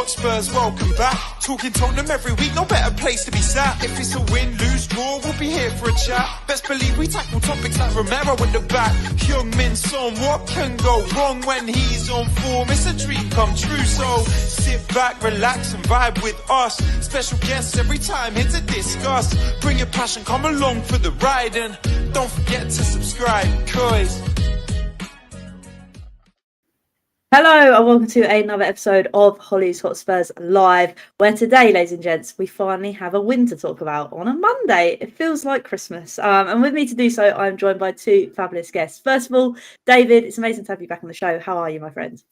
Hotspurs, welcome back. Talking Tottenham every week, no better place to be sat. If it's a win, lose, draw, we'll be here for a chat. Best believe we tackle topics like Romero in the back. Heung-min Son, what can go wrong when he's on form? It's a dream come true, so sit back, relax and vibe with us. Special guests every time here to discuss. Bring your passion, come along for the ride, and don't forget to subscribe, cause... Hello and welcome to another episode of Hollie's Hotspurs Live, where today, ladies and gents, we finally have a win to talk about on a Monday. It feels like Christmas. And with me to do so, I'm joined by two fabulous guests. First of all, David, it's amazing to have you back on the show. How are you, my friend?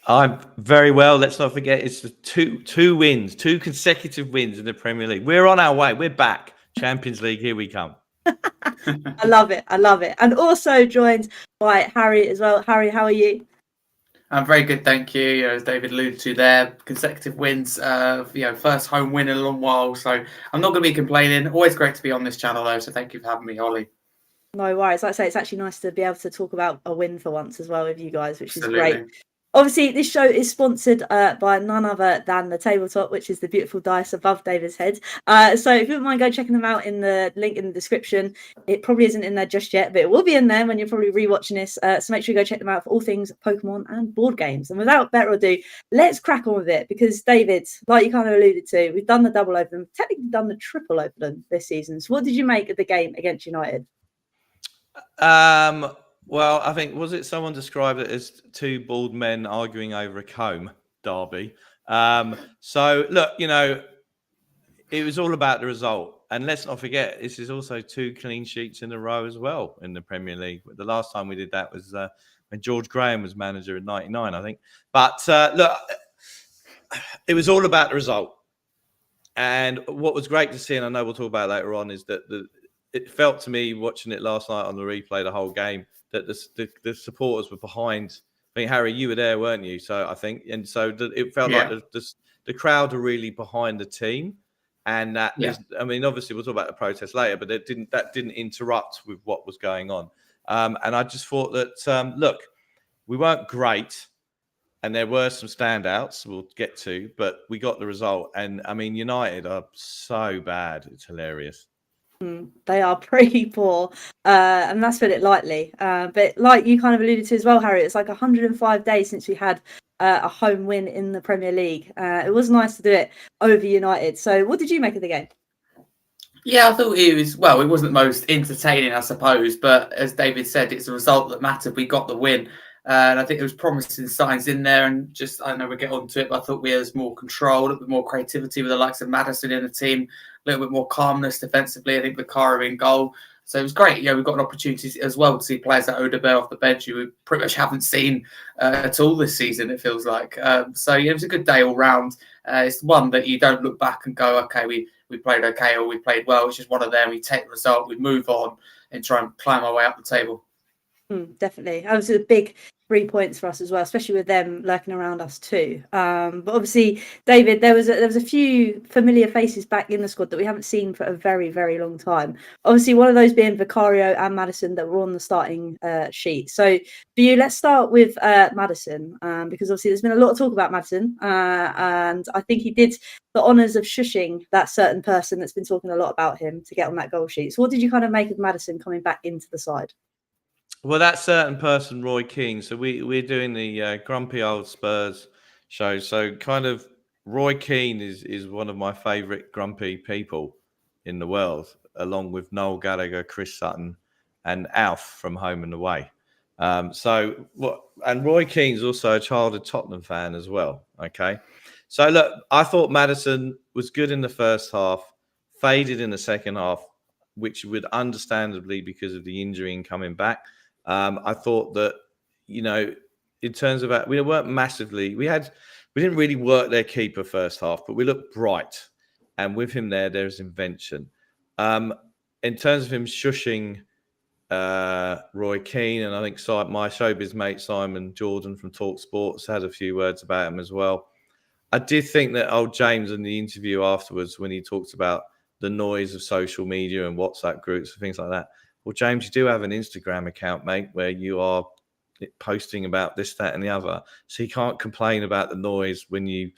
I'm very well. Let's not forget it's the two wins, two consecutive wins in the Premier League. We're on our way. We're back. Champions League, here we come. I love it. I love it. And also joined by Harry as well. Harry, how are you? I'm very good, thank you. As David alluded to there, consecutive wins, first home win in a long while. So I'm not going to be complaining. Always great to be on this channel, though. So thank you for having me, Hollie. No worries. Like I say, it's actually nice to be able to talk about a win for once as well with you guys, which Absolutely. is great. Obviously, this show is sponsored by none other than the tabletop, which is the beautiful dice above David's head. So if you wouldn't mind, go checking them out in the link in the description. It probably isn't in there just yet, but it will be in there when you're probably rewatching this. So make sure you go check them out for all things Pokemon and board games. And without better ado, let's crack on with it. Because David, like you kind of alluded to, we've done the double over them, technically done the triple over them this season. So what did you make of the game against United? Well, I think, was it someone described it as two bald men arguing over a comb derby? So, look, it was all about the result. And let's not forget, this is also two clean sheets in a row as well in the Premier League. The last time we did that was when George Graham was manager in '99, I think. But, look, it was all about the result. And what was great to see, and I know we'll talk about it later on, is that it felt to me, watching it last night on the replay, the whole game, that the supporters were behind. I think, Harry, you were there, weren't you? So I think, and so it felt like the crowd are really behind the team, and that I mean, obviously we'll talk about the protest later, but that didn't interrupt with what was going on. And I just thought that look, we weren't great, and there were some standouts we'll get to, but we got the result. And I mean, United are so bad; it's hilarious. They are pretty poor, and that's put it lightly. But like you kind of alluded to as well, Harry, it's like 105 days since we had a home win in the Premier League. It was nice to do it over United. So what did you make of the game? Yeah, I thought it wasn't the most entertaining, I suppose. But as David said, it's the result that mattered. We got the win. And I think there was promising signs in there. And I know we'll get onto it, but I thought we had more control, a little bit more creativity with the likes of Maddison in the team. A little bit more calmness defensively. I think Vicario in goal. So it was great. We've got an opportunity as well to see players like Odobert off the bench who we pretty much haven't seen at all this season, it feels like. It was a good day all round. It's one that you don't look back and go, okay, we played okay or we played well. It's just one of them. We take the result, we move on and try and climb our way up the table. Definitely. That was a big 3 points for us as well, especially with them lurking around us too. But obviously, David, there was a few familiar faces back in the squad that we haven't seen for a very, very long time. Obviously, one of those being Vicario and Maddison that were on the starting sheet. So for you, let's start with Maddison, because obviously there's been a lot of talk about Maddison, and I think he did the honours of shushing that certain person that's been talking a lot about him to get on that goal sheet. So what did you kind of make of Maddison coming back into the side? Well, that certain person, Roy Keane. So we're doing the Grumpy Old Spurs show. So kind of Roy Keane is one of my favourite grumpy people in the world, along with Noel Gallagher, Chris Sutton, and Alf from Home and Away. And Roy Keane's also a childhood Tottenham fan as well. Okay, so look, I thought Maddison was good in the first half, faded in the second half, which would understandably because of the injury and coming back. I thought that, in terms of we weren't massively. We didn't really work their keeper first half, but we looked bright, and with him there's invention. In terms of him shushing Roy Keane, and I think my showbiz mate Simon Jordan from Talk Sports had a few words about him as well. I did think that old James in the interview afterwards, when he talked about the noise of social media and WhatsApp groups and things like that. Well, James, you do have an Instagram account, mate, where you are posting about this, that, and the other. So you can't complain about the noise when you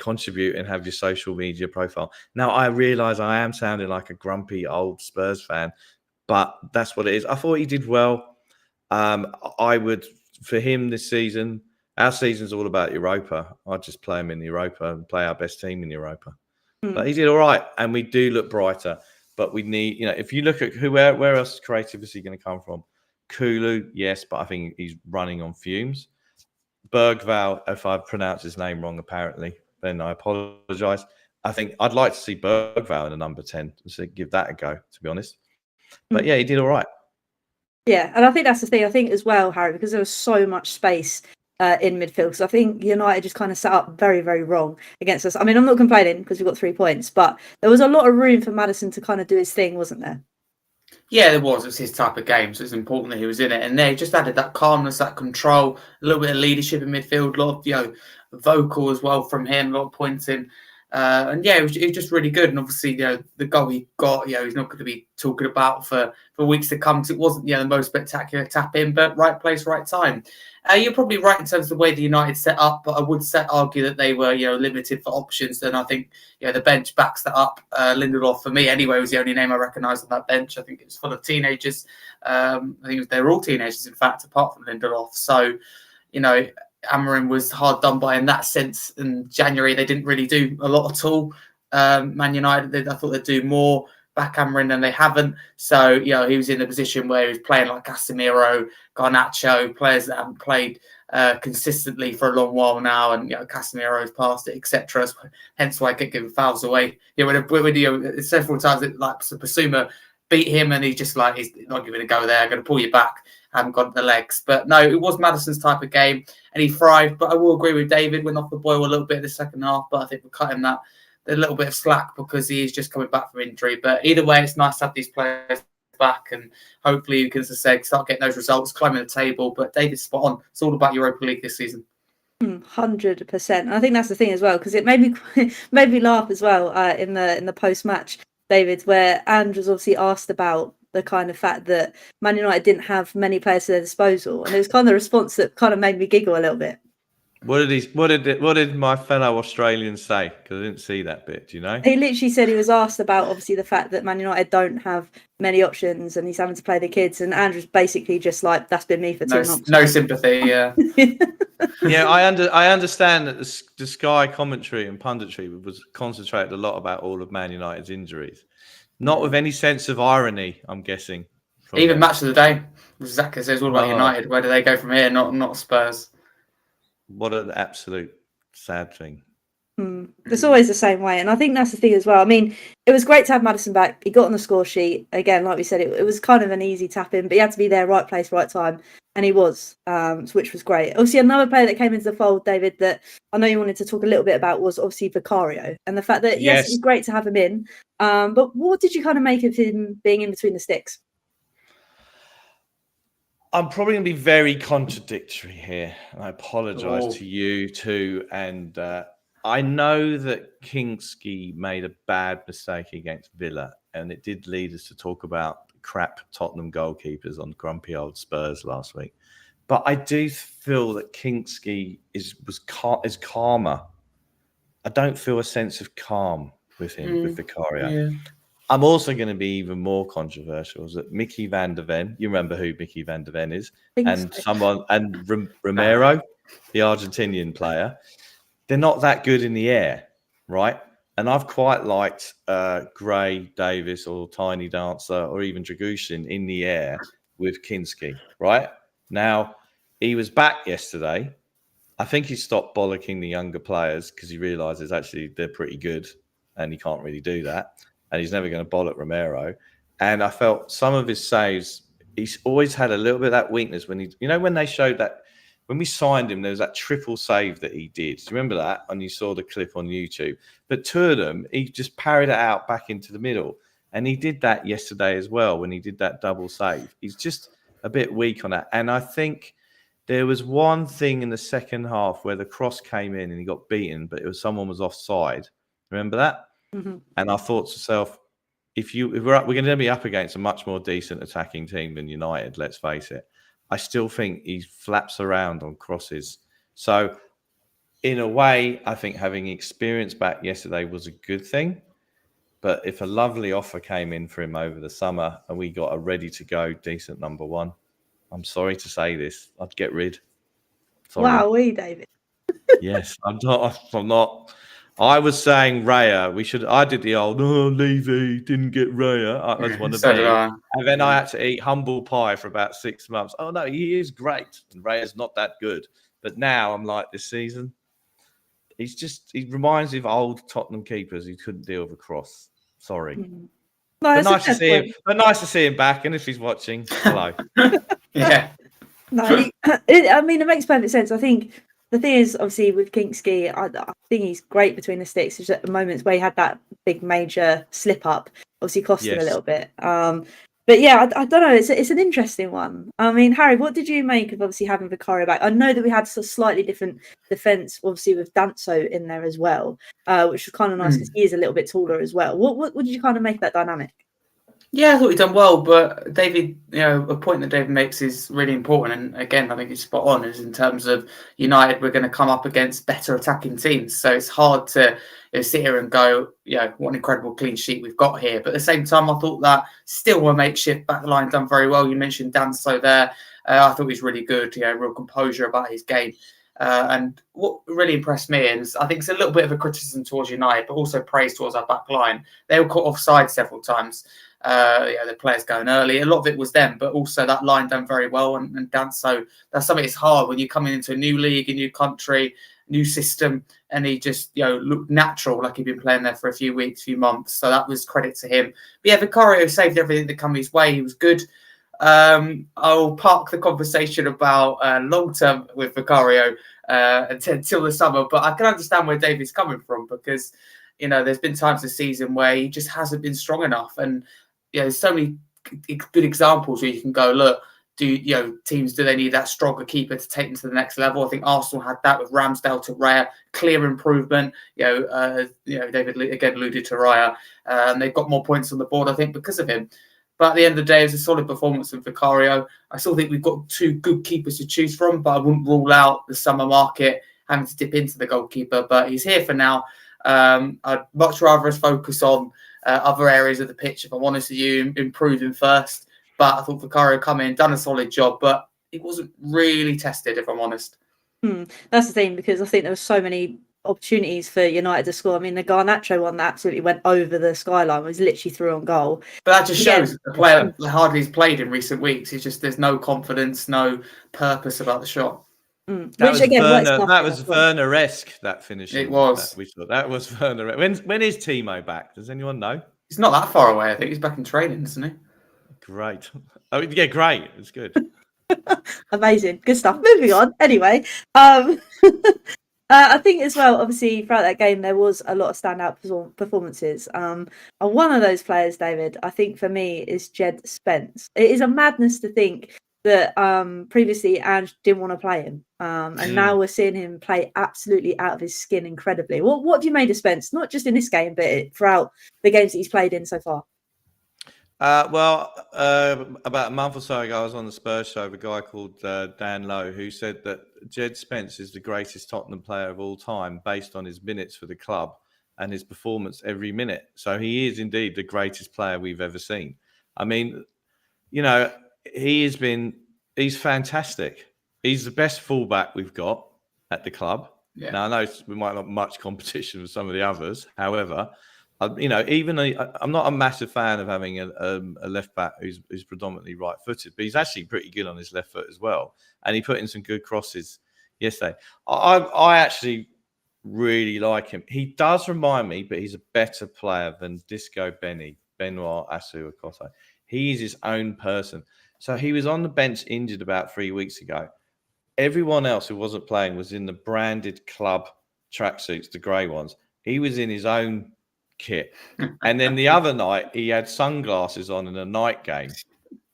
contribute and have your social media profile. Now, I realise I am sounding like a grumpy old Spurs fan, but that's what it is. I thought he did well. I would, for him this season, our season's all about Europa. I'd just play him in Europa and play our best team in Europa. But he did all right, and we do look brighter. But we need, if you look at where else is creativity going to come from? Kulu, yes, but I think he's running on fumes. Bergvall, if I pronounce his name wrong, apparently, then I apologise. I think I'd like to see Bergvall in a number 10, so give that a go, to be honest. But yeah, he did all right. Yeah, and I think that's the thing. I think as well, Harry, because there was so much space in midfield. So I think United just kind of set up very, very wrong against us. I mean, I'm not complaining because we got 3 points, but there was a lot of room for Maddison to kind of do his thing, wasn't there? Yeah, there was. It was his type of game, so it's important that he was in it. And they just added that calmness, that control, a little bit of leadership in midfield, a lot of vocal as well from him, a lot of pointing. And yeah, it was just really good. And obviously, the goal he got, he's not going to be talking about for weeks to come, because it wasn't the most spectacular tap in, but right place, right time. You're probably right in terms of the way the United set up, but I would argue that they were limited for options. And I think the bench backs that up. Lindelof, for me anyway, was the only name I recognised on that bench. I think it was full of teenagers. I think they were all teenagers, in fact, apart from Lindelof. So, Amorim was hard done by in that sense. In January, they didn't really do a lot at all. Man United, I thought they'd do more back Amorim, and they haven't. So, he was in a position where he was playing like Casemiro, Garnacho, players that haven't played consistently for a long while now, and Casemiro's past it, etc. Hence why I kept giving fouls away. When several times Basuma beat him, and he's just like, he's not giving a go there. I'm going to pull you back. Haven't got the legs. But no, it was Maddison's type of game, and he thrived. But I will agree with David, went off the boil a little bit in the second half, but I think we're cutting that a little bit of slack because he is just coming back from injury. But either way, it's nice to have these players back, and hopefully you can, as I said, start getting those results, climbing the table. But David's spot on. It's all about Europa League this season. 100%. And I think that's the thing as well, because it made me laugh as well in the post match, David, where Andrew's obviously asked about the kind of fact that Man United didn't have many players to their disposal, and it was kind of a response that kind of made me giggle a little bit. What did my fellow Australian say? Because I didn't see that bit. Do you know? He literally said he was asked about obviously the fact that Man United don't have many options, and he's having to play the kids. And Andrew's basically just like, "That's been me for 2 months." No sympathy. Yeah. Yeah, I understand that the Sky commentary and punditry was concentrated a lot about all of Man United's injuries, not with any sense of irony, I'm guessing. Even match of the day, Zaka says all about United. Where do they go from here? Not Spurs. What an absolute sad thing. It's always the same way. And I think that's the thing as well. I mean, it was great to have Maddison back. He got on the score sheet. Again, like we said, it was kind of an easy tap in, but he had to be there, right place, right time. And he was, which was great. Obviously, another player that came into the fold, David, that I know you wanted to talk a little bit about was obviously Vicario. And the fact that, yes, it was great to have him in. But what did you kind of make of him being in between the sticks? I'm probably going to be very contradictory here. I apologise to you too. And I know that Kingsley made a bad mistake against Villa, and it did lead us to talk about crap Tottenham goalkeepers on grumpy old Spurs last week. But I do feel that Kingsley is calmer. I don't feel a sense of calm with him, with Vicario. Yeah. I'm also going to be even more controversial. Is that Mickey van der Ven? You remember who Mickey van der Ven is? And Romero, the Argentinian player. They're not that good in the air, right? And I've quite liked Gray, Davis, or Tiny Dancer, or even Dragushin in the air with Kinski, right? Now, he was back yesterday. I think he stopped bollocking the younger players because he realises actually they're pretty good and he can't really do that. And he's never going to bollock Romero. And I felt some of his saves, he's always had a little bit of that weakness when when they showed that, when we signed him, there was that triple save that he did. Do you remember that? And you saw the clip on YouTube. But two of them, he just parried it out back into the middle. And he did that yesterday as well when he did that double save. He's just a bit weak on that. And I think there was one thing in the second half where the cross came in and he got beaten, but someone was offside. Remember that? Mm-hmm. And I thought to myself, we're going to be up against a much more decent attacking team than United, let's face it. I still think he flaps around on crosses. So in a way, I think having experience back yesterday was a good thing. But if a lovely offer came in for him over the summer and we got a ready-to-go decent number one, I'm sorry to say this, I'd get rid. Sorry. Wow, David. Yes, I'm not. I was saying Raya. I did the old, Levy didn't get Raya. I was one of So me. did I. And then I had to eat humble pie for about 6 months. Oh, no, he is great. And Raya's not that good. But now I'm like, this season, he reminds me of old Tottenham keepers who couldn't deal with a cross. Sorry. No, But that's a nice to fair see point. him. But nice to see him back. And if he's watching, hello. Yeah. No, it makes perfect sense. I think the thing is, obviously, with Kinksky, I think he's great between the sticks. There's at the moments where he had that big major slip up, obviously cost him a little bit. But yeah, I don't know. It's an interesting one. I mean, Harry, what did you make of obviously having Vicario back? I know that we had a slightly different defence, obviously with Danso in there as well, which was kind of nice because he is a little bit taller as well. What did you kind of make of that dynamic? Yeah, I thought he'd done well, but David, a point that David makes is really important. And again, I think it's spot on, is in terms of United, we're going to come up against better attacking teams. So it's hard to sit here and go, what an incredible clean sheet we've got here. But at the same time, I thought that still a makeshift back line done very well. You mentioned Danso there. I thought he was really good, real composure about his game. And what really impressed me, and I think it's a little bit of a criticism towards United, but also praise towards our back line. They were caught offside several times. The players going early. A lot of it was them, but also that line done very well. And Danso, that's something that's hard when you're coming into a new league, a new country, new system, and he just looked natural, like he'd been playing there for a few weeks, few months. So that was credit to him. But yeah, Vicario saved everything that came his way. He was good. I'll park the conversation about long term with Vicario until the summer, but I can understand where David's coming from, because there's been times this season where he just hasn't been strong enough. And there's so many good examples where you can go, look, teams, do they need that stronger keeper to take them to the next level? I think Arsenal had that with Ramsdale to Raya, clear improvement. David again alluded to Raya, and they've got more points on the board, I think, because of him. But at the end of the day, it's a solid performance of Vicario. I still think we've got two good keepers to choose from, but I wouldn't rule out the summer market having to dip into the goalkeeper. But he's here for now. I'd much rather us focus on other areas of the pitch, if I'm honest with you, improving first. But I thought Vicario come in, done a solid job, but he wasn't really tested, if I'm honest. That's the thing, because I think there were so many opportunities for United to score. I mean, the Garnacho one that absolutely went over the skyline was literally through on goal. But that just shows the player hardly has played in recent weeks. It's just there's no confidence, no purpose about the shot. That was Werner-esque, that finish. It was. That was Werner. When is Timo back? Does anyone know? He's not that far away. I think he's back in training, isn't he? Great. Oh, yeah, great. It's good. Amazing. Good stuff. Moving on. Anyway, I think as well, obviously, throughout that game, there was a lot of standout performances. And one of those players, David, I think for me is Djed Spence. It is a madness to think that previously Ange didn't want to play him. And now we're seeing him play absolutely out of his skin incredibly. What have you made of Spence? Not just in this game, but throughout the games that he's played in so far? About a month or so ago, I was on the Spurs show with a guy called Dan Lowe, who said that Djed Spence is the greatest Tottenham player of all time based on his minutes for the club and his performance every minute. So he is indeed the greatest player we've ever seen. I mean, he's fantastic. He's the best fullback we've got at the club. Yeah. Now, I know we might not have much competition with some of the others. However, I'm not a massive fan of having a left back who's predominantly right-footed, but he's actually pretty good on his left foot as well. And he put in some good crosses yesterday. I actually really like him. He does remind me, but he's a better player than Disco Benoit Asuakoto. He's his own person. So he was on the bench injured about 3 weeks ago. Everyone else who wasn't playing was in the branded club tracksuits, the grey ones. He was in his own kit. And then the other night, he had sunglasses on in a night game.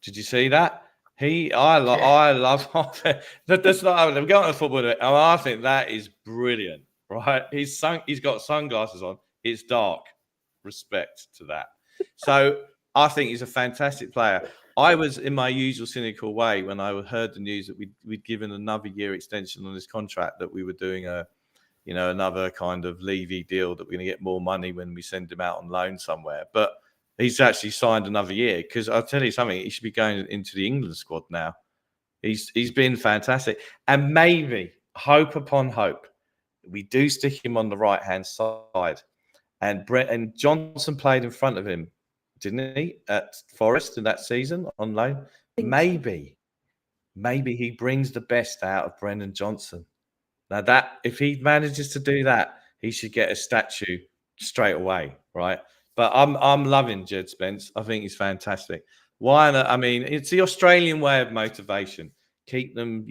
Did you see that? I love that's not we're going to football. I think that is brilliant, right? He's got sunglasses on. It's dark. Respect to that. So I think he's a fantastic player. I was in my usual cynical way when I heard the news that we'd given another year extension on his contract, that we were doing a another kind of Levy deal that we're going to get more money when we send him out on loan somewhere. But he's actually signed another year, because I'll tell you something, he should be going into the England squad now. He's been fantastic. And maybe, hope upon hope, we do stick him on the right-hand side. And Johnson played in front of him, didn't he, at Forest in that season on loan? Maybe he brings the best out of Brennan Johnson. Now, that if he manages to do that, he should get a statue straight away, right? But I'm loving Djed Spence. I think he's fantastic. Why not? I mean, it's the Australian way of motivation. Keep them,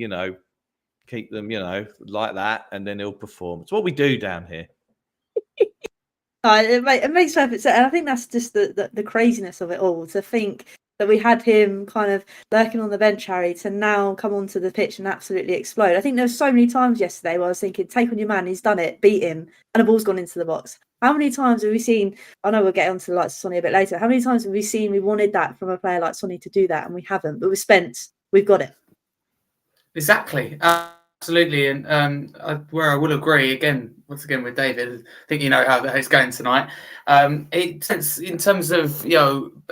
like that, and then he'll perform. It's what we do down here. It makes perfect sense. And I think that's just the craziness of it all, to think that we had him kind of lurking on the bench, Harry, to now come onto the pitch and absolutely explode. I think there were so many times yesterday where I was thinking, take on your man, he's done it, beat him, and the ball's gone into the box. How many times have we seen, I know we'll get onto the likes of Sonny a bit later, how many times have we seen we wanted that from a player like Sonny to do that, and we haven't? But with Spence, we've got it. Exactly. Absolutely. And where I will agree, once again with David, I think you know how it's going tonight. In terms of,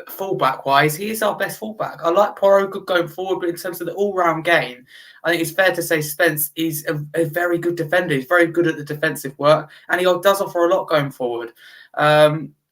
fullback wise, he is our best fullback. I like Porro good going forward, but in terms of the all-round game, I think it's fair to say Spence is a very good defender. He's very good at the defensive work, and he does offer a lot going forward.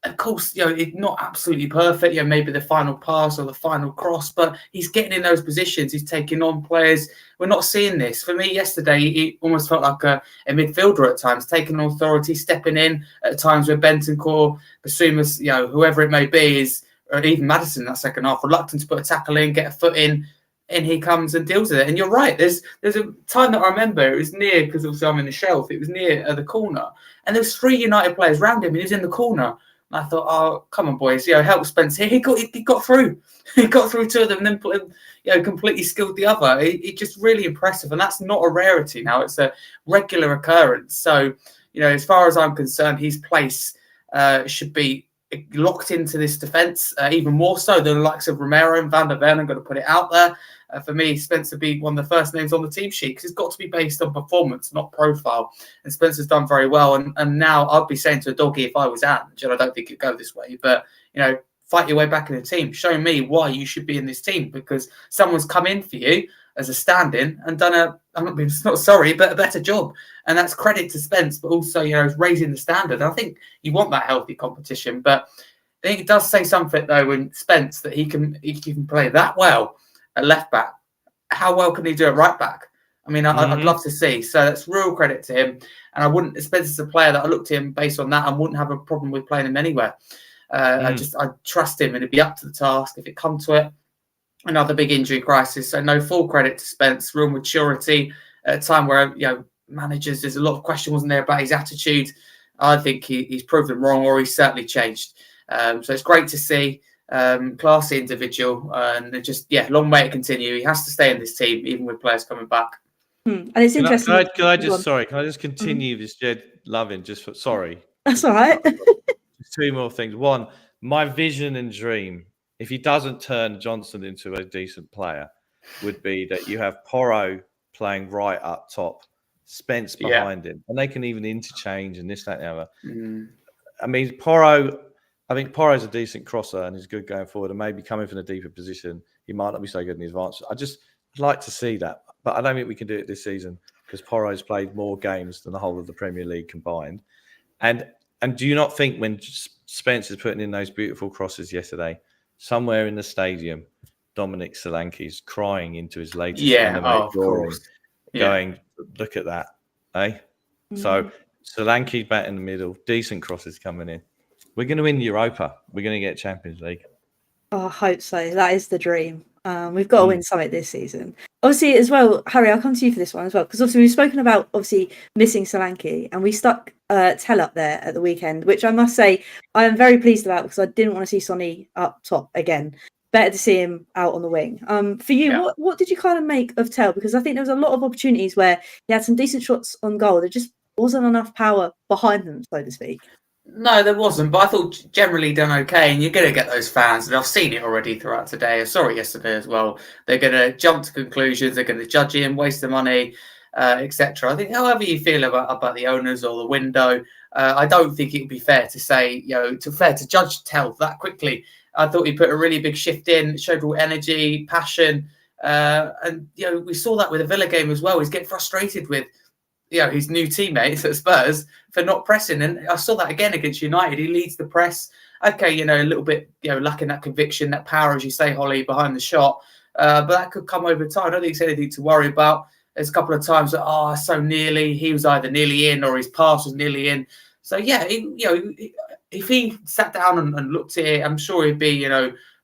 Of course, it's not absolutely perfect. Maybe the final pass or the final cross, but he's getting in those positions. He's taking on players. We're not seeing this. For me, yesterday, he almost felt like a midfielder at times, taking authority, stepping in at times where Bentancur, Basumas, whoever it may be, or even Maddison in that second half, reluctant to put a tackle in, get a foot in he comes and deals with it. And you're right. There's a time that I remember, it was near, because obviously I'm in the shelf, it was near the corner, and there was 3 United players around him, and he was in the corner. I thought, oh, come on, boys, help Spence here. He got through. He got through 2 of them and then put him, completely skilled the other. It's just really impressive. And that's not a rarity now. It's a regular occurrence. So, as far as I'm concerned, his place should be locked into this defence, even more so than the likes of Romero and Van der Ven. I'm going to put it out there. For me, Spence would be one of the first names on the team sheet, because it's got to be based on performance, not profile. And Spence has done very well. And now I'd be saying to a doggy, if I was Ange, and I don't think it'd go this way, but, fight your way back in the team. Show me why you should be in this team, because someone's come in for you as a stand-in and done not sorry, but a better job. And that's credit to Spence, but also, raising the standard. I think you want that healthy competition, but I think it does say something, though, when Spence, that he can play that well at left back. How well can he do at right back? I mean, I'd love to see. So that's real credit to him. And I wouldn't, Spence is a player that I looked at him based on that and wouldn't have a problem with playing him anywhere. I trust him, and it'd be up to the task if it come to it. Another big injury crisis. So no, full credit to Spence, real maturity at a time where, managers, there's a lot of question, wasn't there, about his attitude. I think he's proven wrong, or he's certainly changed. So it's great to see. Classy individual, and just long way to continue. He has to stay in this team, even with players coming back. And it's interesting. Can I just continue this Djed loving? Sorry, that's all right. Just 2 more things. One, my vision and dream, if he doesn't turn Johnson into a decent player, would be that you have Porro playing right up top, Spence behind him, and they can even interchange and this, that, and the other. I mean, I think Porro's a decent crosser and he's good going forward, and maybe coming from a deeper position, he might not be so good in the advance. I'd like to see that, but I don't think we can do it this season, because Porro's played more games than the whole of the Premier League combined. And do you not think, when Spence is putting in those beautiful crosses yesterday, somewhere in the stadium, Dominic Solanke's crying into his latest anime drawing, going, look at that, eh? So Solanke back in the middle, decent crosses coming in. We're going to win Europa. We're going to get Champions League. Oh, I hope so. That is the dream. We've got to win something this season. Obviously, as well, Harry, I'll come to you for this one as well, because obviously we've spoken about missing Solanke, and we stuck Tell up there at the weekend, which I must say I am very pleased about, because I didn't want to see Sonny up top again. Better to see him out on the wing. For you, what did you kind of make of Tell? Because I think there was a lot of opportunities where he had some decent shots on goal. There just wasn't enough power behind them, so to speak. No, there wasn't, but I thought generally done okay, and you're going to get those fans, and I've seen it already throughout today. I saw it yesterday as well. They're going to jump to conclusions, they're going to judge him, waste the money. etc. I think however you feel about the owners or the window, I don't think it would be fair to say, to judge Tell that quickly. I thought he put a really big shift in, showed real energy, passion, and we saw that with the Villa game as well. He's getting frustrated with his new teammates at Spurs for not pressing, and I saw that again against United. He leads the press. Okay, a little bit lacking that conviction, that power, as you say, Hollie, behind the shot, but that could come over time. I don't think it's anything to worry about. There's a couple of times that so nearly he was either nearly in or his pass was nearly in. So yeah, if he sat down and looked at it, I'm sure he'd be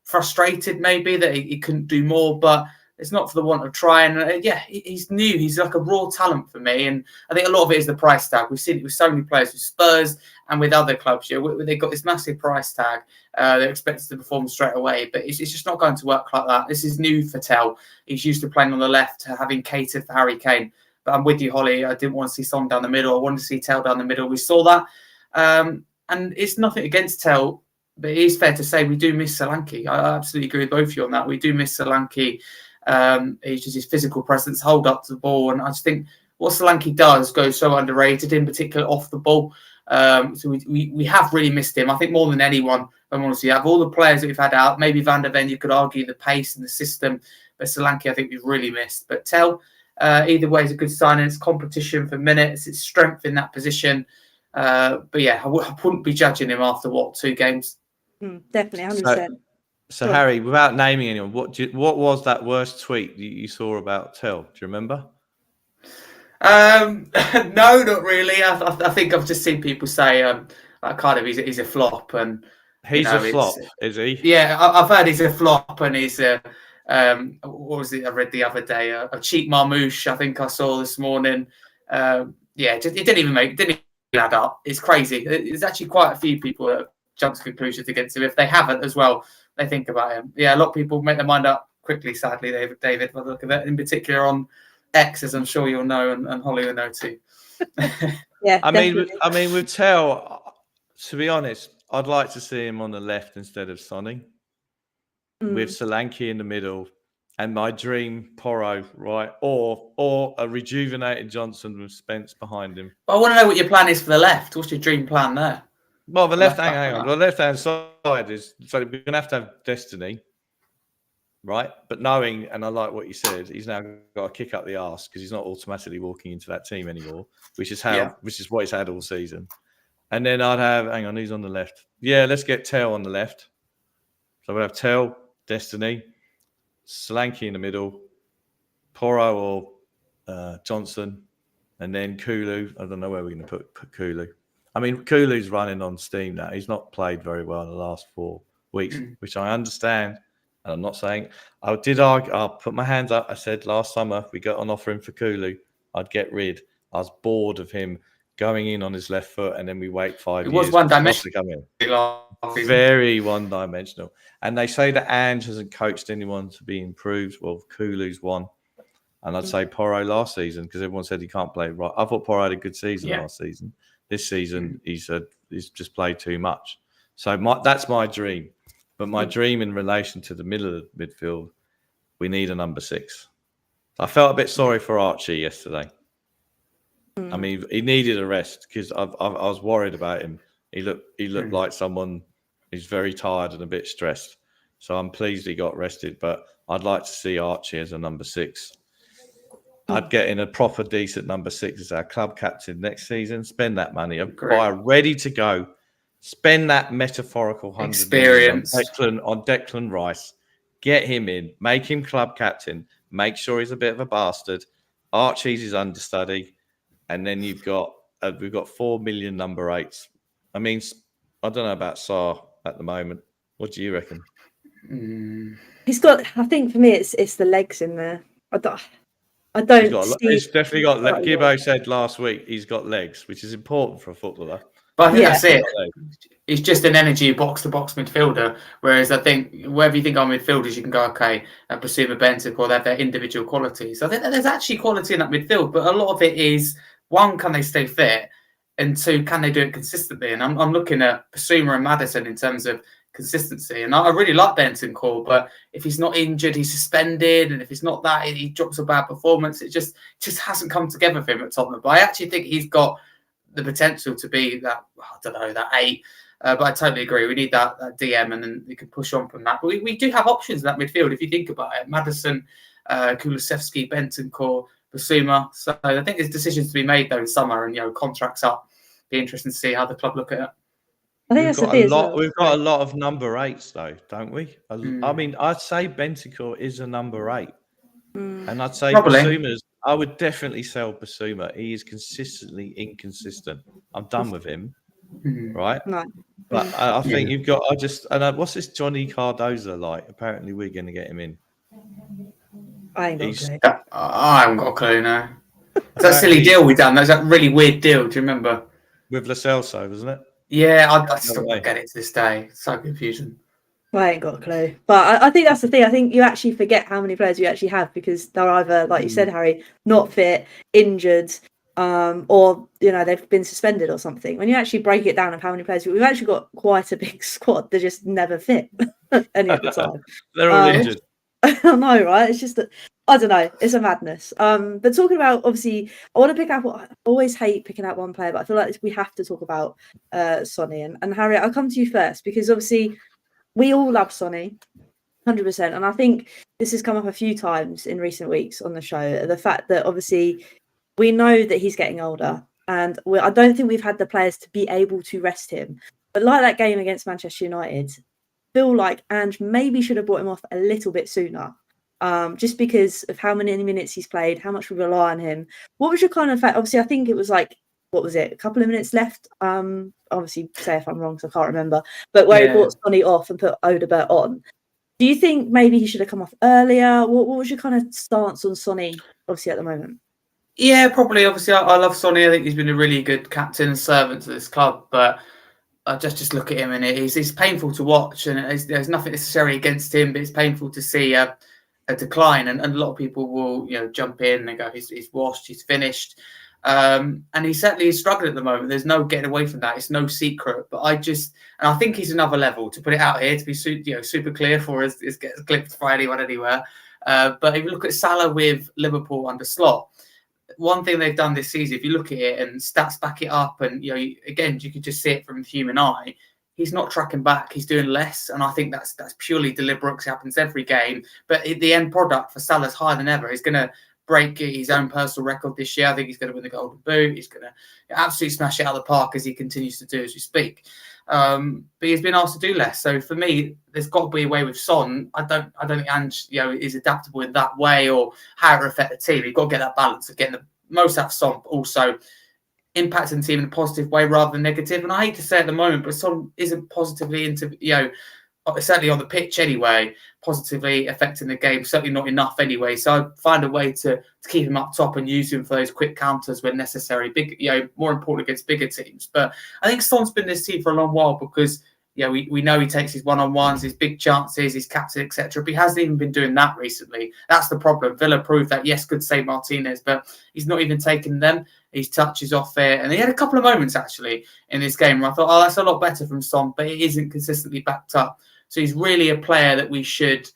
frustrated maybe that he couldn't do more, but it's not for the want of trying. He's new. He's like a raw talent for me, and I think a lot of it is the price tag. We've seen it with so many players, with Spurs and with other clubs. They've got this massive price tag. They're expected to perform straight away, but it's just not going to work like that. This is new for Tell. He's used to playing on the left, having catered for Harry Kane. But I'm with you, Hollie. I didn't want to see Son down the middle. I wanted to see Tell down the middle. We saw that, and it's nothing against Tell, but it is fair to say we do miss Solanke. I absolutely agree with both of you on that. We do miss Solanke. He's just his physical presence, hold up to the ball, and I just think what Solanke does goes so underrated, in particular off the ball. So we have really missed him. I think more than anyone. I'm honestly, out of all the players that we've had out, maybe Van der Ven, you could argue the pace and the system, but Solanke I think we've really missed. But Tell, either way, is a good signing. It's competition for minutes. It's strength in that position. But yeah, I wouldn't be judging him after 2 games. Definitely, 100%. So Harry, without naming anyone, what was that worst tweet you saw about Tell? Do you remember? No, not really. I think I've just seen people say he's a flop, and he's a flop, is he? Yeah, I've heard he's a flop, and he's a what was it I read the other day? A cheap marmouche. I think I saw this morning. It didn't add up. It's crazy. There's actually quite a few people that have jumped to conclusions against him. If they haven't as well, they think about him. Yeah, a lot of people make their mind up quickly. Sadly, David, by the look of it, in particular on X, as I'm sure you'll know, and Hollie will know too. Yeah, I mean, with Tell, to be honest, I'd like to see him on the left instead of Sonny, with Solanke in the middle, and my dream Porro, right, or a rejuvenated Johnson with Spence behind him. But I want to know what your plan is for the left. What's your dream plan there? Well, the left-hand side is, so we're going to have Destiny, right? But knowing, and I like what you said, he's now got to kick up the arse because he's not automatically walking into that team anymore, which is what he's had all season. And then I'd have, who's on the left? Yeah, let's get Tell on the left. So we'll have Tell, Destiny, Solanke in the middle, Porro or Johnson, and then Kulu. I don't know where we're going to put Kulu. I mean, Kulu's running on steam now. He's not played very well in the last 4 weeks, which I understand. And I'm not saying I did argue. I'll put my hands up. I said last summer if we got an offer in for Kulu, I'd get rid. I was bored of him going in on his left foot, and then we wait 5 years. It was one-dimensional. To come in. Very one-dimensional. And they say that Ange hasn't coached anyone to be improved. Well, Kulu's one. And I'd say Porro last season because everyone said he can't play right. I thought Porro had a good season last season. This season, he's just played too much. So that's my dream. But my dream in relation to the middle of the midfield, we need a number 6. I felt a bit sorry for Archie yesterday. I mean, he needed a rest because I was worried about him. He looked like someone who's very tired and a bit stressed. So I'm pleased he got rested. But I'd like to see Archie as a number 6. I'd get in a proper decent number 6 as our club captain next season. Spend that money. Buy ready to go. Spend that metaphorical 100 million on Declan Rice. Get him in. Make him club captain. Make sure he's a bit of a bastard. Archie's his understudy, and then we've got 4 million number 8s. I mean, I don't know about Sarr at the moment. What do you reckon? He's got. I think for me, it's the legs in there. I don't. He's definitely got. Gibbo said last week he's got legs, which is important for a footballer. But I think that's it. He's just an energy box-to-box midfielder. Whereas I think wherever you think on midfielders, you can go, okay, Basuma Bentancur, they have their individual qualities. I think that there's actually quality in that midfield, but a lot of it is, 1, can they stay fit? And 2, can they do it consistently? And I'm looking at Basuma and Maddison in terms of consistency. And I really like Bentancur, but if he's not injured, he's suspended, and if he's not that, he drops a bad performance. It just hasn't come together for him at Tottenham. But I actually think he's got the potential to be that, I don't know, that 8. But I totally agree. We need that DM, and then we can push on from that. But we do have options in that midfield if you think about it. Maddison, Kulusevski, Bentancur, Basuma. So I think there's decisions to be made though in summer, and contracts up. Be interesting to see how the club look at it. I think that's the thing as well. We've got a lot of number 8s though, don't we? I mean, I'd say Bentancur is a number 8, and I'd say Basuma's. I would definitely sell Basuma. He is consistently inconsistent. I'm done with him, right? No. But I think you've got. What's this Johnny Cardoza like? Apparently, we're going to get him in. I ain't got a clue. I haven't got a clue now. That silly deal we done. That was that really weird deal. Do you remember? With Lo Celso, wasn't it? Yeah, I still don't get it to this day. It's so confusing. I ain't got a clue. But I think that's the thing. I think you actually forget how many players you actually have because they're either, like you said, Harry, not fit, injured, or they've been suspended or something. When you actually break it down of how many players we've actually got, quite a big squad. They're just never fit any of the time. They're all injured. I know, right? It's just that I don't know. It's a madness. But talking about, obviously, I want to pick up. I always hate picking out one player, but I feel like we have to talk about Sonny and Harry. I'll come to you first because obviously we all love Sonny, 100%, and I think this has come up a few times in recent weeks on the show. The fact that obviously we know that he's getting older, and I don't think we've had the players to be able to rest him. But like that game against Manchester United, feel like Ange maybe should have brought him off a little bit sooner, just because of how many minutes he's played, how much we rely on him. What was your kind of, obviously, I think it was like, what was it, a couple of minutes left? Obviously, say if I'm wrong, because I can't remember. But where he brought Sonny off and put Agombar on. Do you think maybe he should have come off earlier? What was your kind of stance on Sonny, obviously, at the moment? Yeah, probably. Obviously, I love Sonny. I think he's been a really good captain and servant to this club, but I just look at him and he's painful to watch, and there's nothing necessarily against him, but it's painful to see a decline, and a lot of people will jump in and go, he's washed, he's finished, and he certainly is struggling at the moment. There's no getting away from that. It's no secret. But I think he's another level, to put it out here, to be super clear for us. It gets clipped for anyone anywhere. But if you look at Salah with Liverpool under Slot, one thing they've done this season, if you look at it and stats back it up, and again, you could just see it from the human eye. He's not tracking back. He's doing less, and I think that's purely deliberate because it happens every game. But the end product for Salah's higher than ever. He's going to break his own personal record this year. I think he's going to win the Golden Boot. He's going to absolutely smash it out of the park as he continues to do as we speak. But he's been asked to do less. So for me, there's got to be a way with Son. I don't think Ange is adaptable in that way, or how it will affect the team. You've got to get that balance of getting the most out of Son, but also impacting the team in a positive way rather than negative. And I hate to say at the moment, but Son isn't positively certainly on the pitch anyway, positively affecting the game. Certainly not enough anyway. So I'd find a way to keep him up top and use him for those quick counters when necessary. Big, more important against bigger teams. But I think Son's been in this team for a long while because we know he takes his one-on-ones, his big chances, his captain, etc. But he hasn't even been doing that recently. That's the problem. Villa proved that, yes, good save Martinez, but he's not even taking them. His touch is off there. And he had a couple of moments, actually, in this game where I thought, that's a lot better from Son, but it isn't consistently backed up. So he's really a player that we should,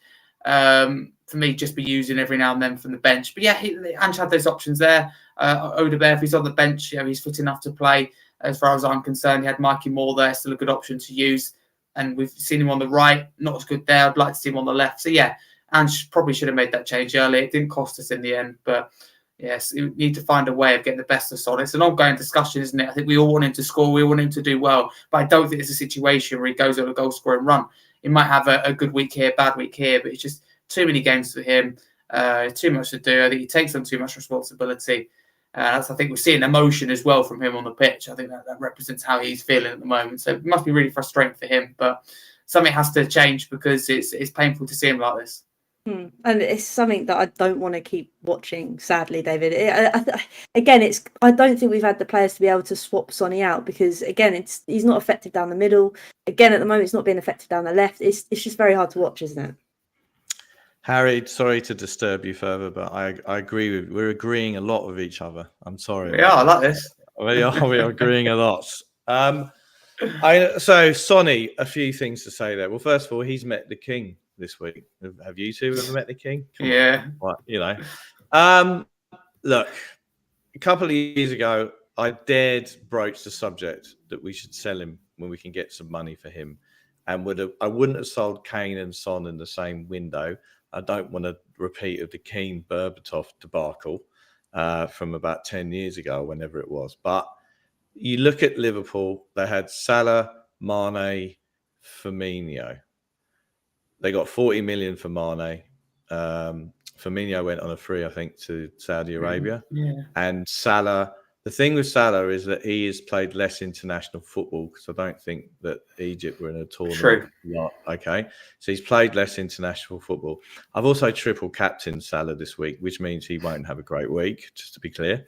for me, just be using every now and then from the bench. But yeah, Ange had those options there. Agombar, if he's on the bench, he's fit enough to play. As far as I'm concerned, he had Mikey Moore there, still a good option to use. And we've seen him on the right, not as good there. I'd like to see him on the left. So yeah, Ange probably should have made that change earlier. It didn't cost us in the end, but yes, we need to find a way of getting the best of Son. It's an ongoing discussion, isn't it? I think we all want him to score, we all want him to do well, but I don't think it's a situation where he goes on a goal scoring run. He might have a good week here, bad week here, but it's just too many games for him, too much to do. I think he takes on too much responsibility. I think we're seeing emotion as well from him on the pitch. I think that represents how he's feeling at the moment. So it must be really frustrating for him, but something has to change because it's painful to see him like this. And it's something that I don't want to keep watching, sadly, David. I don't think we've had the players to be able to swap Sonny out because, again, he's not effective down the middle. Again, at the moment, it's not being effective down the left. It's just very hard to watch, isn't it? Harry, sorry to disturb you further, but I agree with. We're agreeing a lot with each other. I'm sorry. We are. I like this. We are agreeing a lot. So Sonny, a few things to say there. Well, first of all, he's met the king this week. Have you two ever met the king? Come Yeah. on. Well, look, a couple of years ago, I dared broach the subject that we should sell him when we can get some money for him, and I wouldn't have sold Kane and Son in the same window. I don't want a repeat of the Keane Berbatov debacle from about 10 years ago, whenever it was. But you look at Liverpool, they had Salah, Mane, Firmino. They got 40 million for Mane. Firmino went on a free, I think, to Saudi Arabia. Yeah. And Salah, the thing with Salah is that he has played less international football because I don't think that Egypt were in a tournament. True. Yeah, okay. So he's played less international football. I've also triple captained Salah this week, which means he won't have a great week, just to be clear.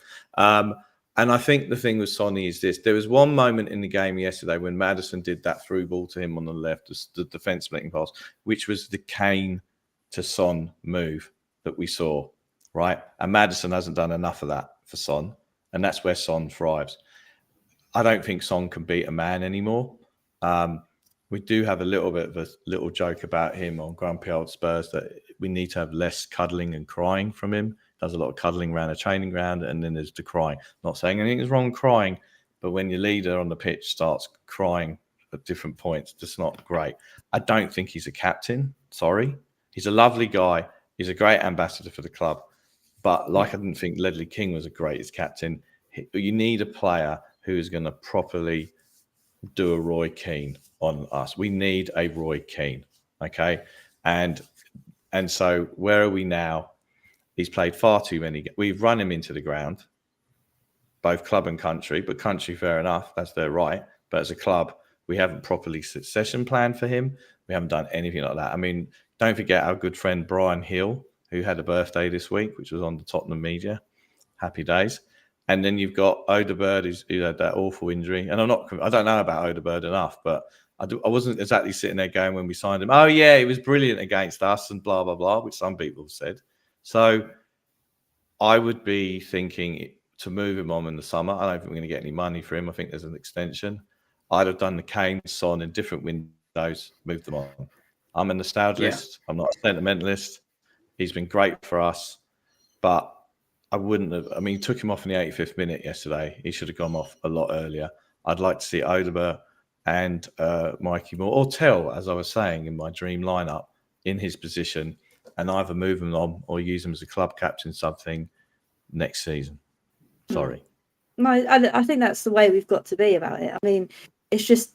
And I think the thing with Sonny is this. There was one moment in the game yesterday when Maddison did that through ball to him on the left, the defence splitting pass, which was the Kane to Son move that we saw, right? And Maddison hasn't done enough of that for Son, and that's where Son thrives. I don't think Son can beat a man anymore. We do have a little bit of a little joke about him on Grumpy Old Spurs that we need to have less cuddling and crying from him. Does a lot of cuddling around a training ground, and then there's the crying. Not saying anything is wrong crying, but when your leader on the pitch starts crying at different points, that's not great. I don't think he's a captain. Sorry. He's a lovely guy. He's a great ambassador for the club. But like I didn't think Ledley King was a great as captain. You need a player who is going to properly do a Roy Keane on us. We need a Roy Keane. Okay. And so where are we now? He's played far too many. We've run him into the ground, both club and country. But country, fair enough, that's their right. But as a club, we haven't properly succession planned for him. We haven't done anything like that. I mean, don't forget our good friend Brian Hill, who had a birthday this week, which was on the Tottenham media. Happy days. And then you've got Odegaard, who had that awful injury. And I don't know about Odegaard enough, but I wasn't exactly sitting there going when we signed him, oh yeah, he was brilliant against us and blah, blah, blah, which some people have said. So I would be thinking to move him on in the summer. I don't think we're going to get any money for him. I think there's an extension. I'd have done the Kane, Son in different windows, moved them on. I'm a nostalgist. I'm not a sentimentalist. He's been great for us, but I wouldn't have. I mean, he took him off in the 85th minute yesterday. He should have gone off a lot earlier. I'd like to see Odegaard and Mikey Moore, or Tell, as I was saying, in my dream lineup, in his position, and either move him on or use him as a club captain something next season. Sorry. No, I think that's the way we've got to be about it. I mean, it's just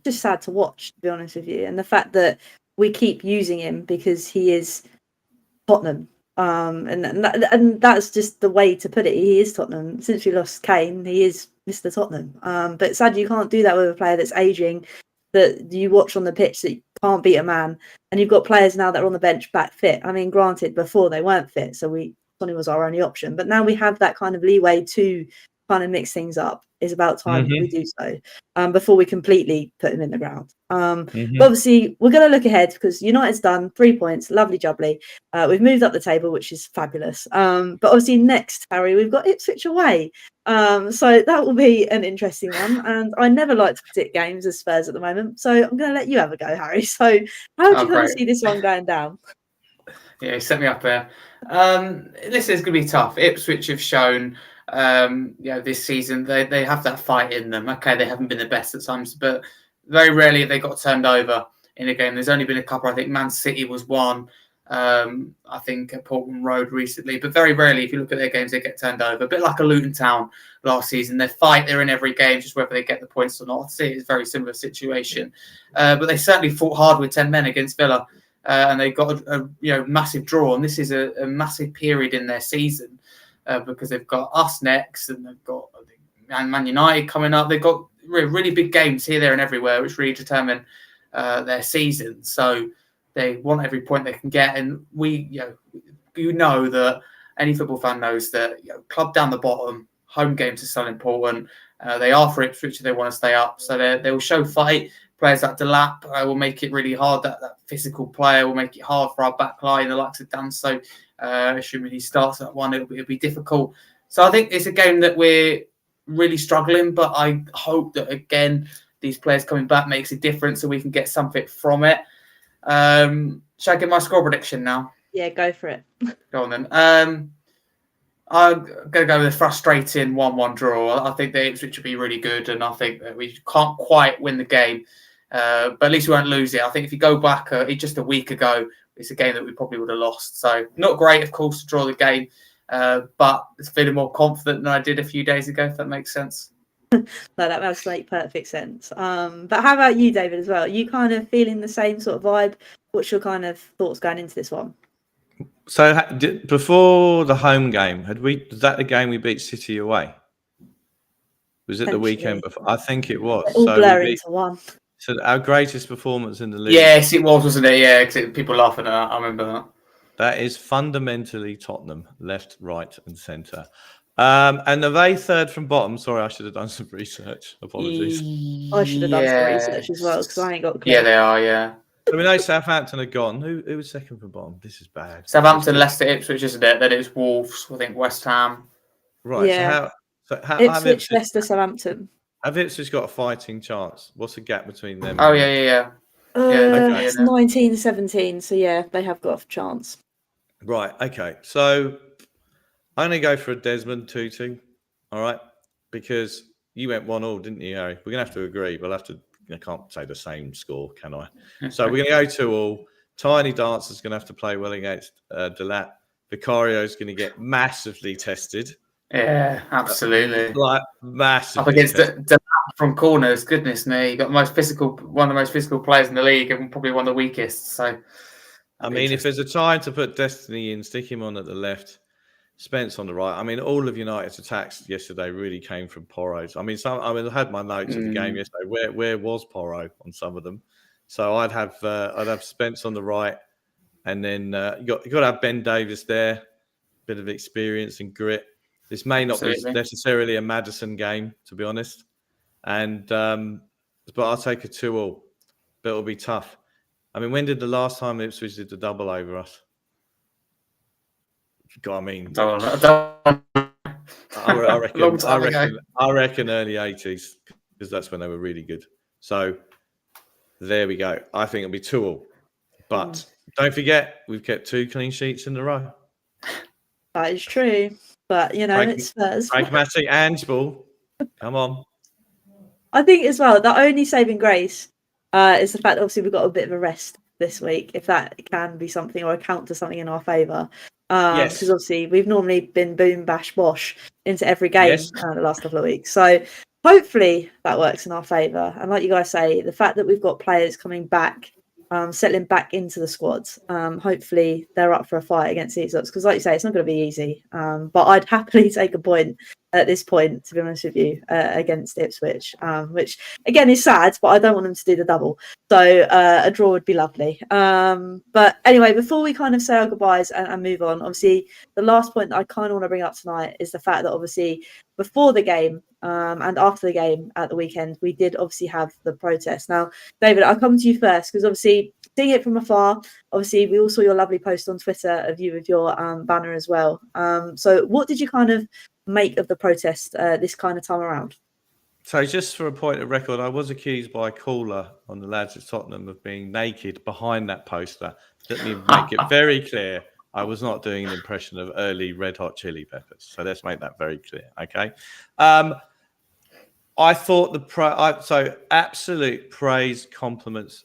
sad to watch, to be honest with you. And the fact that we keep using him because he is Tottenham. And that's just the way to put it. He is Tottenham. Since we lost Kane, he is Mr. Tottenham. But sadly, you can't do that with a player that's aging, that you watch on the pitch that you can't beat a man. And you've got players now that are on the bench back fit. I mean, granted, before they weren't fit, so Sonny was our only option. But now we have that kind of leeway to kind of mix things up. It's about time we do so before we completely put him in the ground. But obviously, we're going to look ahead because United's done 3 points, lovely jubbly. We've moved up the table, which is fabulous. But obviously, next, Harry, we've got Ipswich away. So that will be an interesting one. And I never like to predict games as Spurs at the moment. So I'm going to let you have a go, Harry. So how do you kind of see this one going down? Yeah, you set me up there. This is going to be tough. Ipswich have shown, this season they have that fight in them. Okay, they haven't been the best at times, but very rarely have they got turned over in a game. There's only been a couple. I think Man City was one. I think at Portman Road recently, but very rarely, if you look at their games, they get turned over. A bit like a Luton Town last season. They fight, they're in every game, just whether they get the points or not. I see it's a very similar situation. But they certainly fought hard with 10 men against Villa. And they got a massive draw. And this is a massive period in their season because they've got us next and they've got Man United coming up. They've got really big games here, there and everywhere, which really determine their season. So they want every point they can get. And we, know that any football fan knows that club down the bottom, home games are so important. They are for Ipswich if they want to stay up. So they will show fight. Players like Delap will make it really hard. That physical player will make it hard for our back line, the likes of Danso. Assuming he starts at one, it'll be difficult. So I think it's a game that we're really struggling, but I hope that, again, these players coming back makes a difference, so we can get something from it. Shall I give my score prediction now? Yeah, go for it. Go on then. I'm going to go with a frustrating 1-1 draw. I think the Ipswich will be really good, and I think that we can't quite win the game, but at least we won't lose it. I think if you go back just a week ago, it's a game that we probably would have lost. So not great, of course, to draw the game, but it's feeling more confident than I did a few days ago, if that makes sense. No, that does make perfect sense. But how about you, David, as well? Are you kind of feeling the same sort of vibe? What's your kind of thoughts going into this one? So before the home game, was that the game we beat City away? Was it the weekend before? I think it was. All blur into one. So our greatest performance in the league. Yes, it was, wasn't it? Yeah, because people laughing at that. I remember that. That is fundamentally Tottenham, left, right, and centre. And are they third from bottom? Sorry, I should have done some research. Apologies. I should have done some research as well because I ain't got a clue. Yeah, they are. Yeah. I mean, Southampton are gone. Who was second from bottom? This is bad. Southampton, Leicester, Ipswich, isn't it? Then it's Wolves. I think West Ham. Right. Yeah. So how Ipswich, Leicester, Southampton. Have Ipswich got a fighting chance? What's the gap between them? Oh yeah. It's 19-17, so yeah, they have got a chance. Right. Okay. So I'm going to go for a Desmond Tutu. All right, because you went 1-1, didn't you, Harry? We're going to have to agree. We'll have to. I can't say the same score, can I? So we're going to go 2-2. Tiny Dancer's going to have to play well against Delat. Vicario's going to get massively tested. Yeah, absolutely. Like massive. Up against Delat from corners. Goodness me, you got one of the most physical players in the league, and probably one of the weakest. So, I mean, if there's a time to put Destiny in, stick him on at the left, Spence on the right. I mean, all of United's attacks yesterday really came from Porro's. I I had my notes of the game yesterday. Where was Porro on some of them? So I'd have Spence on the right, and then you got to have Ben Davies there, bit of experience and grit. This may not be necessarily a Maddison game, to be honest, and but I'll take a 2-2. But it'll be tough. I mean, when did the last time Ipswich did the double over us? I mean, I reckon early 80s, because that's when they were really good. So there we go. I think it'll be 2-2. But don't forget, we've kept 2 clean sheets in a row. That is true. But, it's Spurs. Pragmatic and ball. Come on. I think as well, the only saving grace is the fact that obviously we've got a bit of a rest this week, if that can be something or account to something in our favour. Because obviously we've normally been boom, bash, bosh into every game the last couple of weeks. So hopefully that works in our favour. And like you guys say, the fact that we've got players coming back, settling back into the squads, hopefully they're up for a fight against these others. Because like you say, it's not going to be easy. But I'd happily take a point at this point, to be honest with you, against Ipswich, which again is sad, but I don't want them to do the double. So a draw would be lovely. But anyway, before we kind of say our goodbyes and move on, obviously the last point that I kind of want to bring up tonight is the fact that obviously before the game and after the game at the weekend, we did obviously have the protest. Now, David, I'll come to you first because obviously seeing it from afar, obviously we all saw your lovely post on Twitter of you with your banner as well. So what did you kind of make of the protest this kind of time around? So just for a point of record, I was accused by a caller on the lads at Tottenham of being naked behind that poster. Let me make it very clear. I was not doing an impression of early Red Hot Chili Peppers. So let's make that very clear. Okay. I thought so absolute praise, compliments,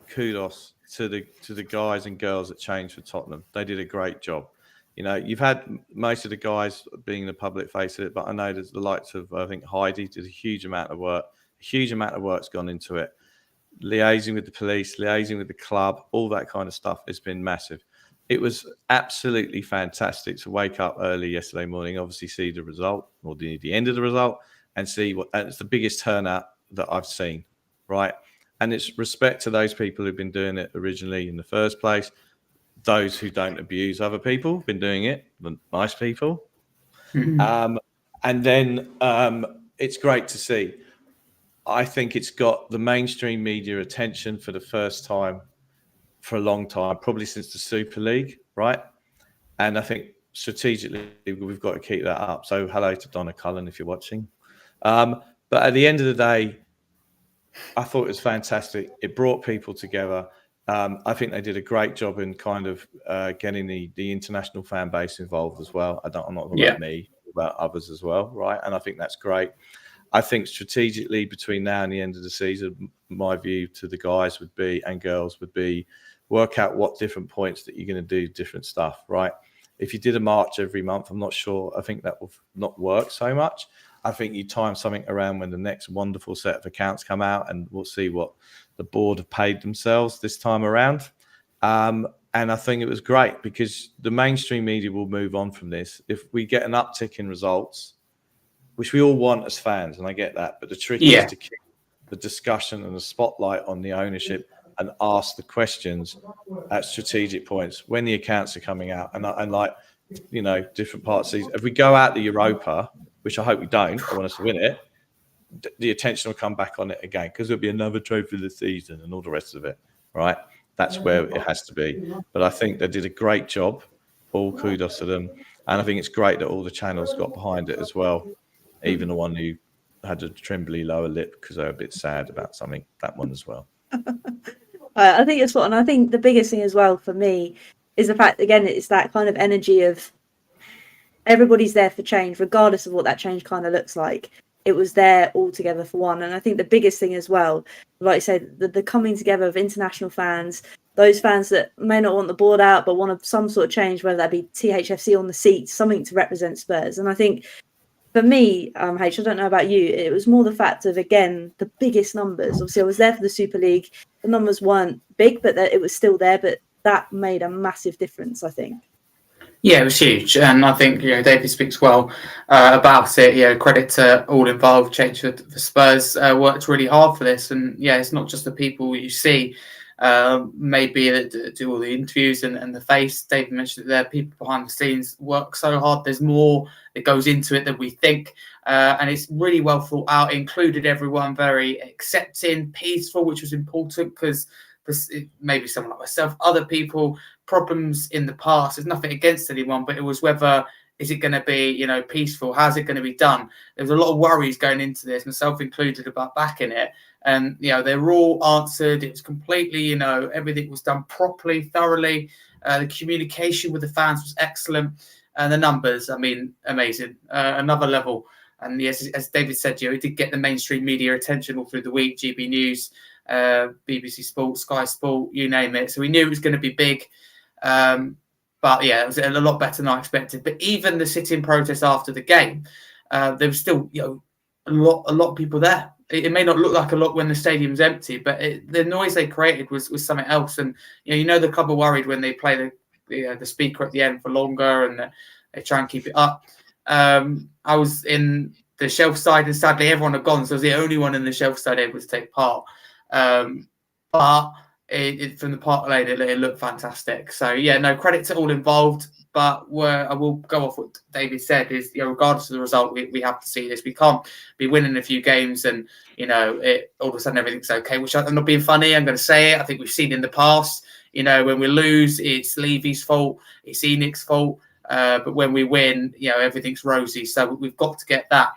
kudos to the guys and girls that changed for Tottenham. They did a great job. You've had most of the guys being the public face of it, but I know there's the likes of, I think, Heidi did a huge amount of work. A huge amount of work's gone into it. Liaising with the police, liaising with the club, all that kind of stuff has been massive. It was absolutely fantastic to wake up early yesterday morning, obviously see the result, or the end of the result, and see and it's the biggest turnout that I've seen, right? And it's respect to those people who've been doing it originally in the first place. Those who don't abuse other people, been doing it, the nice people. Mm-hmm. And then it's great to see. I think it's got the mainstream media attention for the first time for a long time, probably since the Super League, right? And I think strategically we've got to keep that up. So hello to Donna Cullen if you're watching. But at the end of the day, I thought it was fantastic. It brought people together. I think they did a great job in kind of getting the international fan base involved as well. I'm not talking about me, about others as well, right? And I think that's great. I think strategically between now and the end of the season, my view to the guys would be, and girls would be, work out what different points that you're going to do different stuff, right? If you did a march every month, I'm not sure. I think that will not work so much. I think you time something around when the next wonderful set of accounts come out, and we'll see what the board have paid themselves this time around. And I think it was great because the mainstream media will move on from this. If we get an uptick in results, which we all want as fans, and I get that, but the trick is to keep the discussion and the spotlight on the ownership and ask the questions at strategic points when the accounts are coming out. And like, you know, different parts of these. If we go out the Europa, which I hope we don't, I want us to win it, the attention will come back on it again because there'll be another trophy this season and all the rest of it, right? That's where it has to be. But I think they did a great job. All kudos to them. And I think it's great that all the channels got behind it as well. Even the one who had a trembly lower lip because they were a bit sad about something, that one as well. I think it's what, and I think the biggest thing as well for me is the fact, again, it's that kind of energy of everybody's there for change, regardless of what that change kind of looks like. It was there all together for one. And I think the biggest thing as well, like I said, the coming together of international fans, those fans that may not want the board out, but want some sort of change, whether that be THFC on the seats, something to represent Spurs. And I think for me, H, I don't know about you, it was more the fact of, again, the biggest numbers. Obviously, I was there for the Super League. The numbers weren't big, but it was still there. But that made a massive difference, I think. Yeah, it was huge, and I think David speaks well about it. Credit to all involved. Change for Spurs worked really hard for this, and it's not just the people you see, maybe that do all the interviews and the face. David mentioned that there are people behind the scenes work so hard. There's more that goes into it than we think, and it's really well thought out. It included everyone, very accepting, peaceful, which was important because maybe someone like myself, other people, problems in the past. There's nothing against anyone, but it was whether is it going to be peaceful? How's it going to be done? There was a lot of worries going into this, myself included, about backing it. And they were all answered. It was completely, everything was done properly, thoroughly. The communication with the fans was excellent, and the numbers, I mean, amazing, another level. And yes, as David said, it did get the mainstream media attention all through the week. GB News, BBC Sport, Sky Sport, you name it. So we knew it was going to be big. But it was a lot better than I expected. But even the sit-in protest after the game, there was still a lot of people there. It may not look like a lot when the stadium's empty, but the noise they created was something else. And the club are worried when they play the speaker at the end for longer and they try and keep it up. I was in the shelf side, and sadly everyone had gone, so I was the only one in the shelf side able to take part. But from the park lane, it looked fantastic. So no credit to all involved. But I will go off what David said is, regardless of the result, we have to see this. We can't be winning a few games and all of a sudden everything's okay. Which I'm not being funny. I'm going to say it. I think we've seen in the past. When we lose, it's Levy's fault, it's Enoch's fault. But when we win, everything's rosy. So we've got to get that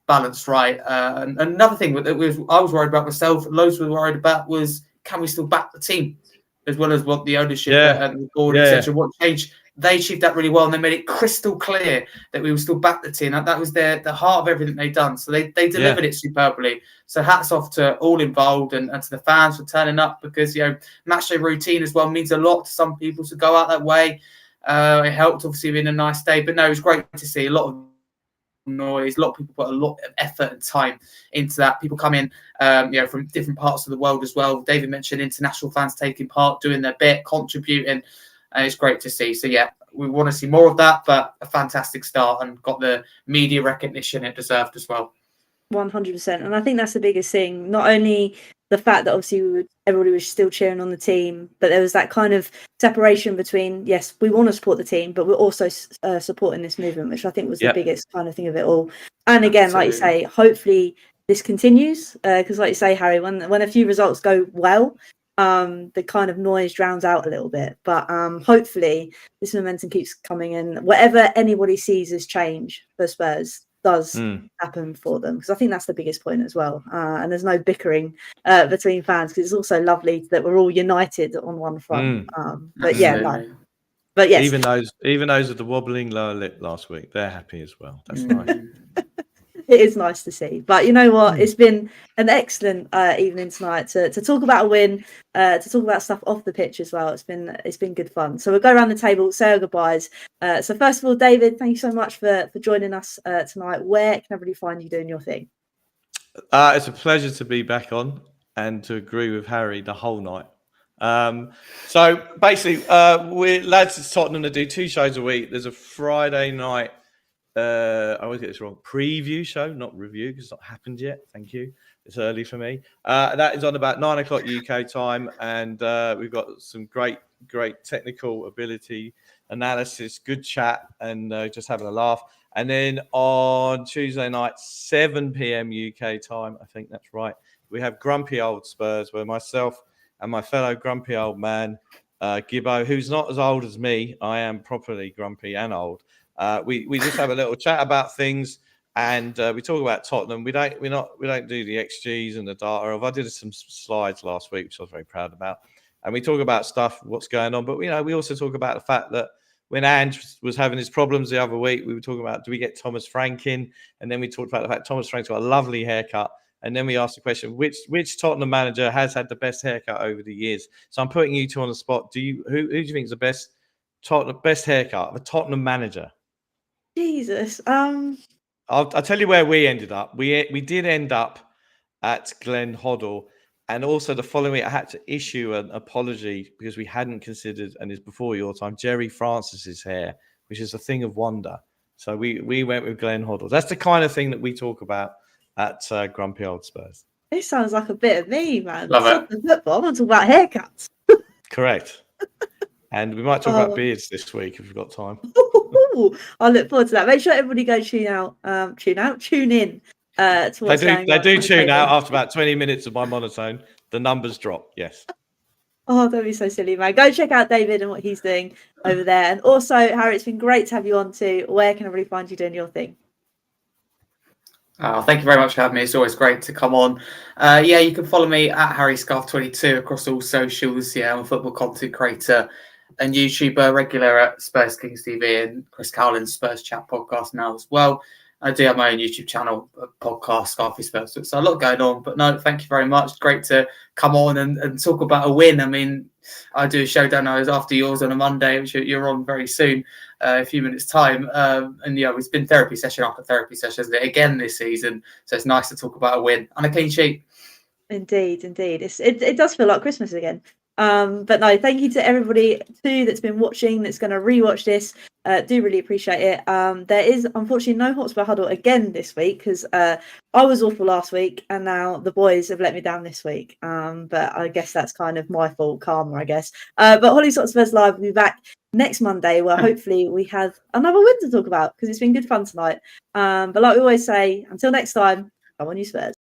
balanced right. And another thing that I was worried about myself, loads were worried about, was can we still back the team as well as what the ownership and the board, etc. What change? They achieved that really well, and they made it crystal clear that we will still back the team. That was the heart of everything they've done. So they delivered it superbly. So hats off to all involved and to the fans for turning up, because match day routine as well means a lot to some people to go out that way. It helped obviously being a nice day, but no, it was great to see a lot of noise. A lot of people put a lot of effort and time into that. People come in from different parts of the world as well. David mentioned international fans taking part, doing their bit, contributing. And it's great to see. So, we want to see more of that, but a fantastic start and got the media recognition it deserved as well. 100%. And I think that's the biggest thing. Not only the fact that obviously everybody was still cheering on the team, but there was that kind of separation between, yes, we want to support the team, but we're also supporting this movement, which I think was the biggest kind of thing of it all. And again, like you say, hopefully this continues, because like you say, Harry, when a few results go well, the kind of noise drowns out a little bit, but hopefully this momentum keeps coming in. Whatever anybody sees as change for Spurs, does happen for them, because I think that's the biggest point as well. And there's no bickering between fans, because it's also lovely that we're all united on one front. But yes, even those with the wobbling lower lip last week, they're happy as well. That's nice. It is nice to see. But you know what? It's been an excellent evening tonight to talk about a win, to talk about stuff off the pitch as well. It's been good fun. So we'll go around the table, say our goodbyes. So first of all, David, thank you so much for joining us tonight. Where can everybody find you doing your thing? It's a pleasure to be back on and to agree with Harry the whole night. So basically, we're lads at Tottenham to do 2 shows a week. There's a Friday night. I always get this wrong. Preview show, not review, because it's not happened yet. Thank you. It's early for me. That is on about 9 o'clock UK time, and we've got some great technical ability, analysis, good chat, and just having a laugh. And then on Tuesday night, 7 p.m. UK time, I think that's right, we have Grumpy Old Spurs, where myself and my fellow grumpy old man, Gibbo, who's not as old as me, I am properly grumpy and old. We just have a little chat about things, and we talk about Tottenham. We don't do the XGs and the data. I did some slides last week, which I was very proud about, and we talk about stuff, what's going on. But we also talk about the fact that when Ange was having his problems the other week, we were talking about, do we get Thomas Frank in? And then we talked about the fact Thomas Frank's got a lovely haircut. And then we asked the question, which Tottenham manager has had the best haircut over the years? So I'm putting you two on the spot. Who do you think is the best haircut of a Tottenham manager? Jesus. I'll tell you where we ended up. We did end up at Glenn Hoddle, and also the following week I had to issue an apology because we hadn't considered, and it's before your time, Jerry Francis's hair, which is a thing of wonder. So we went with Glenn Hoddle. That's the kind of thing that we talk about at Grumpy Old Spurs. This sounds like a bit of me, man. Love it. Football. I want to talk about haircuts. Correct. And we might talk about beards this week if we've got time. I look forward to that. Make sure everybody go tune in. They do tune out after about 20 minutes of my monotone. The numbers drop. Yes. Oh, don't be so silly, man. Go check out David and what he's doing over there. And also, Harry, it's been great to have you on too. Where can everybody find you doing your thing? Thank you very much for having me. It's always great to come on. You can follow me at HarryScarf22 across all socials. I'm a football content creator and YouTuber, regular at Spurs Kings TV and Chris Cowlin's Spurs Chat podcast now as well. I do have my own YouTube channel, podcast, Scarfy Spurs. So a lot going on. But no, thank you very much. Great to come on and talk about a win. I mean, I do a show down there after yours on a Monday, which you're on very soon, a few minutes' time. It's been therapy session after therapy session again this season. So it's nice to talk about a win and a clean sheet. Indeed. It does feel like Christmas again. But no, thank you to everybody too that's been watching, that's going to rewatch this. Do really appreciate it. There is unfortunately no Hotspur Huddle again this week because I was awful last week and now the boys have let me down this week. But I guess that's kind of my fault, karma, I guess. But Hollie's Hotspurs Live will be back next Monday, where hopefully we have another win to talk about because it's been good fun tonight. But like we always say, until next time, come on you Spurs.